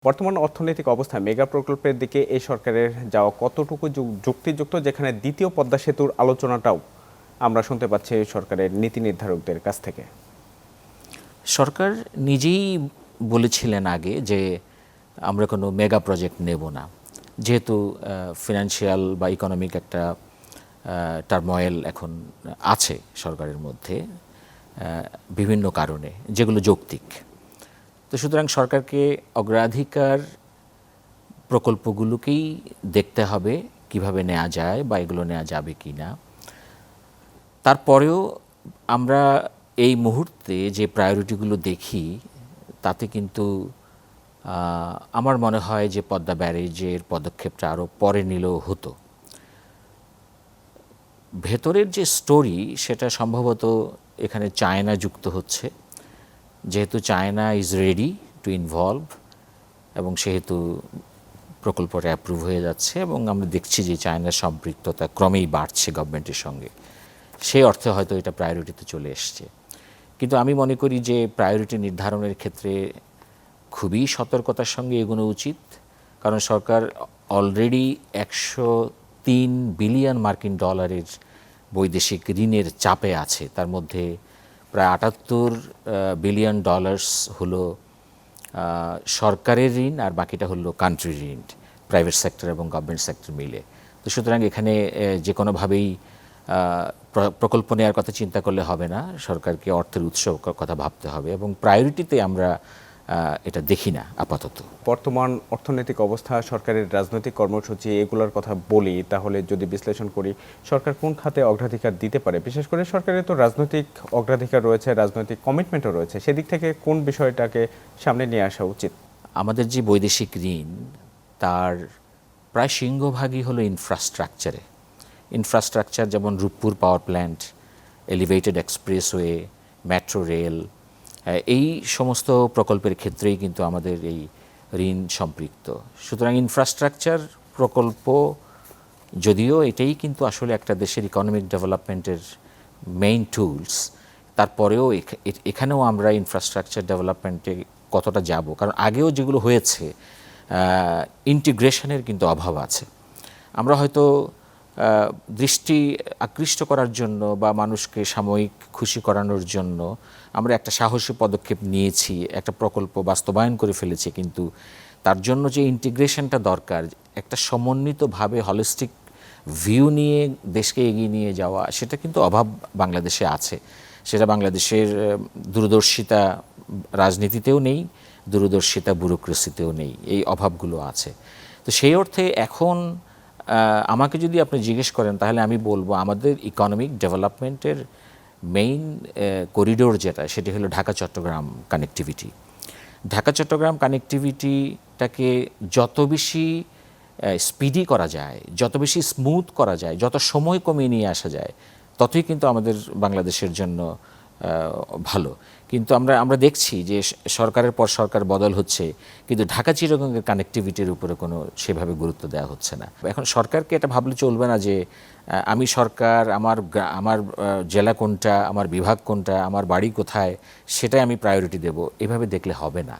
বর্তমান অর্থনৈতিক অবস্থায় মেগা প্রকল্পের দিকে এই সরকারের যাওয়া কতটুকু যুক্তিযুক্ত, যেখানে দ্বিতীয় পদ্মা সেতুর আলোচনাটাও আমরা শুনতে পাচ্ছি সরকারের নীতি নির্ধারকদের কাছ থেকে? সরকার নিজেই বলেছিলেন আগে যে আমরা কোনো মেগা প্রজেক্ট নেব না, যেহেতু ফিনান্সিয়াল বা ইকোনমিক একটা টার্ময়েল এখন আছে সরকারের মধ্যে বিভিন্ন কারণে, যেগুলো যৌক্তিক। তো সুতরাং সরকারকে অগ্রাধিকার প্রকল্পগুলোকেই দেখতে হবে কিভাবে নেওয়া যায় বা এগুলো নেওয়া যাবে কি না। তারপরেও আমরা এই মুহূর্তে যে প্রায়োরিটিগুলো দেখি তাতে কিন্তু আমার মনে হয় যে পদ্মা ব্যারেজের পদক্ষেপটা আরও পরে নিলেও হতো। ভেতরের যে স্টোরি সেটা সম্ভবত এখানে চায়না যুক্ত হচ্ছে, যেহেতু China is ready to involve এবং সেহেতু প্রকল্পটা অ্যাপ্রুভ হয়ে যাচ্ছে এবং আমরা দেখছি যে চায়নার সম্পৃক্ততা ক্রমেই বাড়ছে গভর্নমেন্টের সঙ্গে। সেই অর্থে হয়তো এটা প্রায়োরিটিতে চলে এসছে। কিন্তু আমি মনে করি যে প্রায়োরিটি নির্ধারণের ক্ষেত্রে খুবই সতর্কতার সঙ্গে এগোনো উচিত, কারণ সরকার অলরেডি 103 বিলিয়ন মার্কিন ডলারের বৈদেশিক ঋণের চাপে আছে। তার মধ্যে প্রায় 78 বিলিয়ন ডলার্স হলো সরকারের ঋণ, আর বাকিটা হলো কান্ট্রি ঋণ, প্রাইভেট সেক্টর এবং গভর্নমেন্ট সেক্টর মিলে। তো সুতরাং এখানে যে কোনোভাবেই প্রকল্প নেওয়ার কথা চিন্তা করলে হবে না, সরকারকে অর্থের উৎস কথা ভাবতে হবে এবং প্রায়োরিটিতে আমরা এটা দেখি না আপাতত। বর্তমান অর্থনৈতিক অবস্থা, সরকারের রাজনৈতিক কর্মসূচি, এগুলোর কথা বলি, তাহলে যদি বিশ্লেষণ করি সরকার কোন খাতে অগ্রাধিকার দিতে পারে? বিশেষ করে সরকারের তো রাজনৈতিক অগ্রাধিকার রয়েছে, রাজনৈতিক কমিটমেন্টও রয়েছে, সেদিক থেকে কোন বিষয়টাকে সামনে নিয়ে আসা উচিত? আমাদের যে বৈদেশিক ঋণ তার প্রায় সিংহভাগই হলো ইনফ্রাস্ট্রাকচারে। ইনফ্রাস্ট্রাকচার যেমন Rooppur power plant, elevated expressway, metro rail, এই সমস্ত প্রকল্পের ক্ষেত্রেই কিন্তু আমাদের এই ঋণ সম্পৃক্ত। সুতরাং ইনফ্রাস্ট্রাকচার প্রকল্প যদিও এটাই কিন্তু আসলে একটা দেশের ইকোনমিক ডেভেলপমেন্টের মেইন টুলস, তারপরেও এখানেও আমরা ইনফ্রাস্ট্রাকচার ডেভেলপমেন্টে কতটা যাব, কারণ আগেও যেগুলো হয়েছে ইন্টিগ্রেশনের কিন্তু অভাব আছে। আমরা হয়তো দৃষ্টি আকৃষ্ট করার জন্য বা মানুষকে সাময়িক খুশি করানোর জন্য আমরা একটা সাহসী পদক্ষেপ নিয়েছি, একটা প্রকল্প বাস্তবায়ন করে ফেলেছি, কিন্তু তার জন্য যে ইন্টিগ্রেশনটা দরকার, একটা সমন্বিতভাবে হলিস্টিক ভিউ নিয়ে দেশকে এগিয়ে নিয়ে যাওয়া, সেটা কিন্তু অভাব বাংলাদেশে আছে। সেটা বাংলাদেশের দূরদর্শিতা রাজনীতিতেও নেই, দূরদর্শিতা ব্যুরোক্রেসিতেও নেই, এই অভাবগুলো আছে। তো সেই অর্থে এখন আমাকে যদি আপনি জিজ্ঞেস করেন তাহলে আমি বলবো আমাদের ইকোনমিক ডেভেলপমেন্টের মেইন করিডোর যেটা, সেটি হলো ঢাকা চট্টগ্রাম কানেক্টিভিটি। ঢাকা চট্টগ্রাম কানেক্টিভিটিটাকে যত বেশি স্পিডি করা যায়, যত বেশি স্মুথ করা যায়, যত সময় কমিয়ে নিয়ে আসা যায়, ততই কিন্তু আমাদের বাংলাদেশের জন্য ভালো। কিন্তু আমরা দেখছি যে সরকারের পর সরকার বদল হচ্ছে, কিন্তু ঢাকা চিটাগংয়ের কানেক্টিভিটির উপরে কোনো সেভাবে গুরুত্ব দেওয়া হচ্ছে না। এখন সরকারকে এটা ভাবলে চলবে না যে আমি সরকার, আমার জেলা কোনটা, আমার বিভাগ কোনটা, আমার বাড়ি কোথায়, সেটাই আমি প্রায়োরিটি দেব, এভাবে দেখলে হবে না।